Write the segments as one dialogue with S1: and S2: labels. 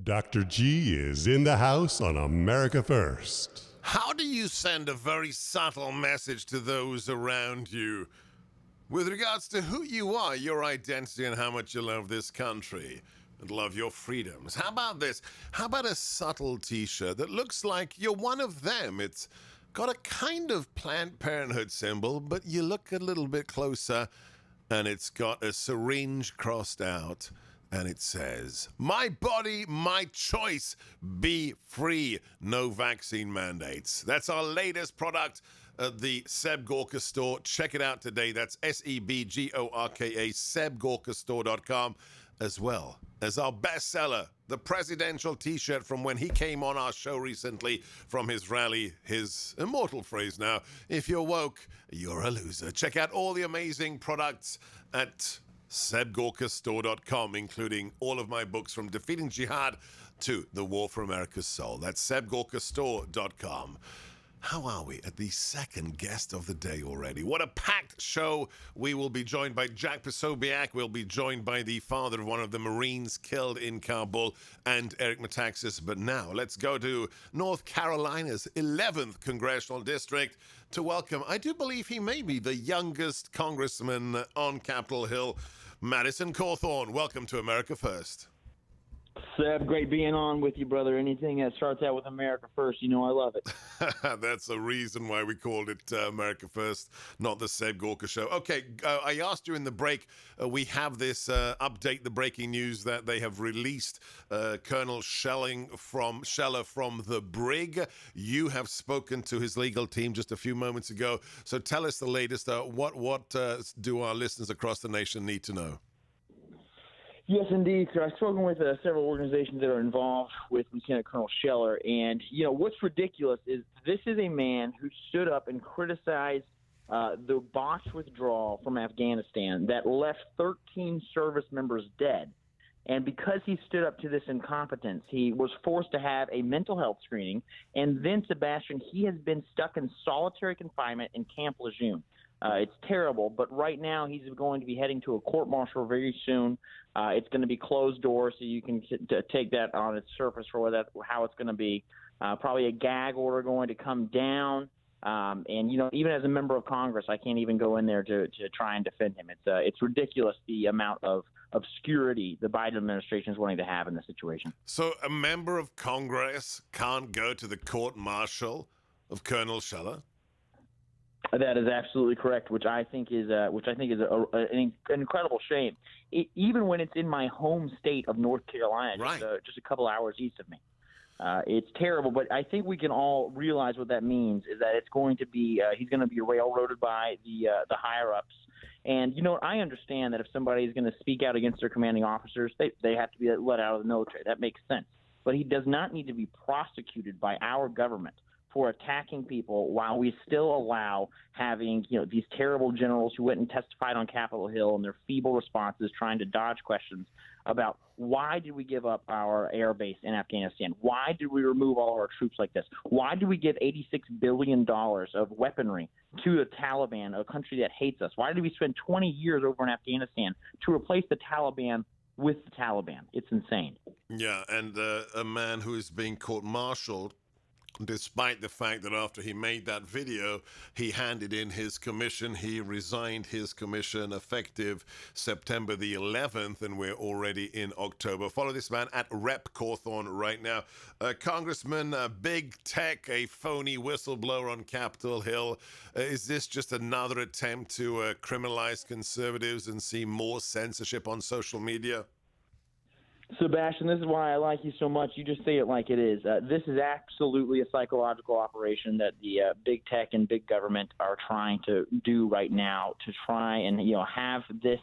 S1: Dr. G is in the house on America First.
S2: How do you send a very subtle message to those around you with regards to who you are, your identity, and how much you love this country and love your freedoms? How about this? How about a subtle t-shirt that looks like you're one of them? It's got a kind of Planned Parenthood symbol, but you look a little bit closer and it's got a syringe crossed out. And it says, "My body, my choice, be free, no vaccine mandates." That's our latest product at the Seb Gorka store. Check it out today. That's SEBGORKA, SebGorkaStore.com, as well as our bestseller, the presidential t-shirt from when he came on our show recently from his rally, his immortal phrase now, "If you're woke, you're a loser." Check out all the amazing products at SebGorkaStore.com, including all of my books from Defeating Jihad to The War for America's Soul. That's SebGorkaStore.com. How are we at the second guest of the day already? What a packed show. We will be joined by Jack Posobiec. We'll be joined by the father of one of the Marines killed in Kabul, and Eric Metaxas. But now let's go to North Carolina's 11th Congressional District to welcome, I do believe he may be the youngest congressman on Capitol Hill, Madison Cawthorn. Welcome to America First.
S3: Seb, great being on with you, brother. Anything that starts out with America First, you know I love it.
S2: That's the reason why we called it America First, not the Seb Gorka Show. Okay, I asked you in the break, we have this update, the breaking news that they have released Colonel Scheller from the brig. You have spoken to his legal team just a few moments ago. So tell us the latest. What do our listeners across the nation need to know?
S3: Yes, indeed. So I've spoken with several organizations that are involved with Lieutenant Colonel Scheller. And, you know, what's ridiculous is this is a man who stood up and criticized the botched withdrawal from Afghanistan that left 13 service members dead. And because he stood up to this incompetence, he was forced to have a mental health screening. And then, Sebastian, he has been stuck in solitary confinement in Camp Lejeune. It's terrible, but right now he's going to be heading to a court-martial very soon. It's going to be closed doors, so you can take that on its surface for how it's going to be. Probably a gag order going to come down. And, you know, even as a member of Congress, I can't even go in there to try and defend him. It's ridiculous the amount of obscurity the Biden administration is wanting to have in this situation.
S2: So a member of Congress can't go to the court-martial of Colonel Scheller?
S3: That is absolutely correct, which I think is an incredible shame. Even when it's in my home state of North Carolina,
S2: right,
S3: just a couple hours east of me, it's terrible. But I think we can all realize what that means is that it's going to be he's going to be railroaded by the higher ups. And you know, I understand that if somebody is going to speak out against their commanding officers, they have to be let out of the military. That makes sense. But he does not need to be prosecuted by our government for attacking people while we still allow having, you know, these terrible generals who went and testified on Capitol Hill and their feeble responses trying to dodge questions about why did we give up our air base in Afghanistan? Why did we remove all our troops like this? Why did we give $86 billion of weaponry to the Taliban, a country that hates us? Why did we spend 20 years over in Afghanistan to replace the Taliban with the Taliban? It's insane.
S2: Yeah, and a man who is being court-martialed, despite the fact that after he made that video, he handed in his commission. He resigned his commission effective September the 11th, and we're already in October. Follow this man at Rep Cawthorn right now. Congressman, big tech, a phony whistleblower on Capitol Hill. Is this just another attempt to criminalize conservatives and see more censorship on social media?
S3: Sebastian, this is why I like you so much. You just say it like it is. This is absolutely a psychological operation that the big tech and big government are trying to do right now to try and, you know, have this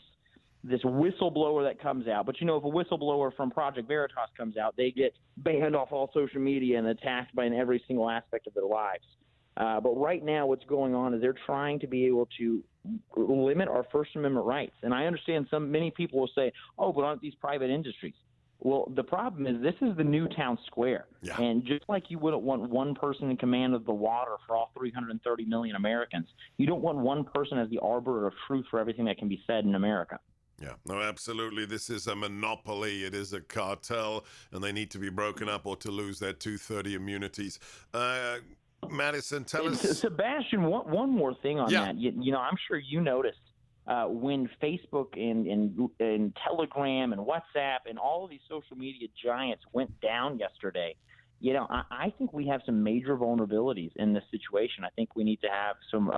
S3: whistleblower that comes out. But, you know, if a whistleblower from Project Veritas comes out, they get banned off all social media and attacked by in every single aspect of their lives. But right now what's going on is they're trying to be able to limit our First Amendment rights. And I understand many people will say, oh, but aren't these private industries? Well, the problem is this is the new town square. Yeah. And just like you wouldn't want one person in command of the water for all 330 million Americans, you don't want one person as the arbiter of truth for everything that can be said in America.
S2: Yeah, no, absolutely. This is a monopoly. It is a cartel, and they need to be broken up or to lose their 230 immunities. Madison, tell us.
S3: Sebastian, one more thing on
S2: Yeah.
S3: that. I'm sure you noticed when Facebook and Telegram and WhatsApp and all of these social media giants went down yesterday. I think we have some major vulnerabilities in this situation. I think we need to have some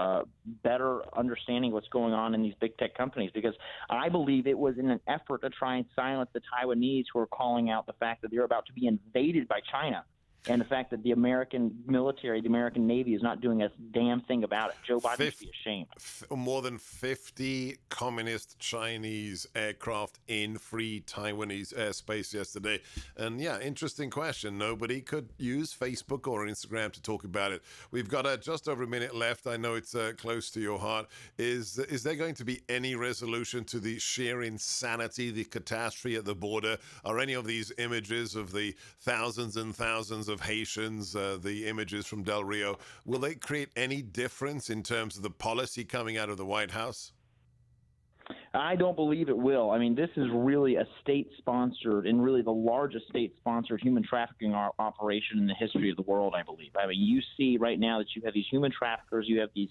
S3: better understanding of what's going on in these big tech companies, because I believe it was in an effort to try and silence the Taiwanese who are calling out the fact that they're about to be invaded by China. And the fact that the American military, the American Navy, is not doing a damn thing about it. Joe Biden should be ashamed.
S2: More than 50 communist Chinese aircraft in free Taiwanese airspace yesterday. And yeah, interesting question. Nobody could use Facebook or Instagram to talk about it. We've got just over a minute left. I know it's close to your heart. Is there going to be any resolution to the sheer insanity, the catastrophe at the border? Are any of these images of the thousands and thousands of Haitians, the images from Del Rio, will they create any difference in terms of the policy coming out of the White House?
S3: I don't believe it will. I mean, this is really a state-sponsored and really the largest state-sponsored human trafficking operation in the history of the world, I believe. I mean, you see right now that you have these human traffickers, you have these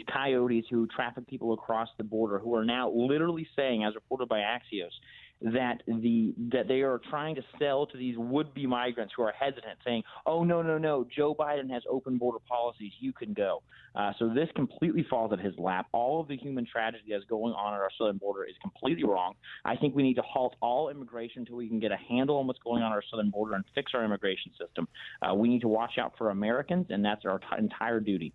S3: coyotes who traffic people across the border, who are now literally saying, as reported by Axios, that they are trying to sell to these would-be migrants who are hesitant, saying, "Oh, no, Joe Biden has open border policies, you can go." So this completely falls at his lap. All of the human tragedy that's going on at our southern border is completely wrong. I think we need to halt all immigration until we can get a handle on what's going on our southern border and fix our immigration system. We need to watch out for Americans, and that's our entire duty.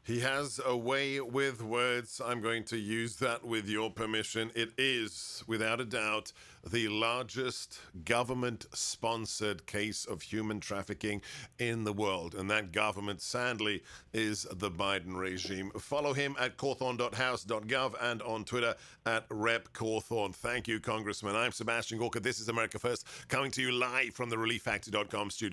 S2: He has a way with words. I'm going to use that with your permission. It is, without a doubt, the largest government-sponsored case of human trafficking in the world. And that government, sadly, is the Biden regime. Follow him at cawthorn.house.gov and on Twitter at Rep. Cawthorn. Thank you, Congressman. I'm Sebastian Gorka. This is America First, coming to you live from the ReliefFactor.com studio.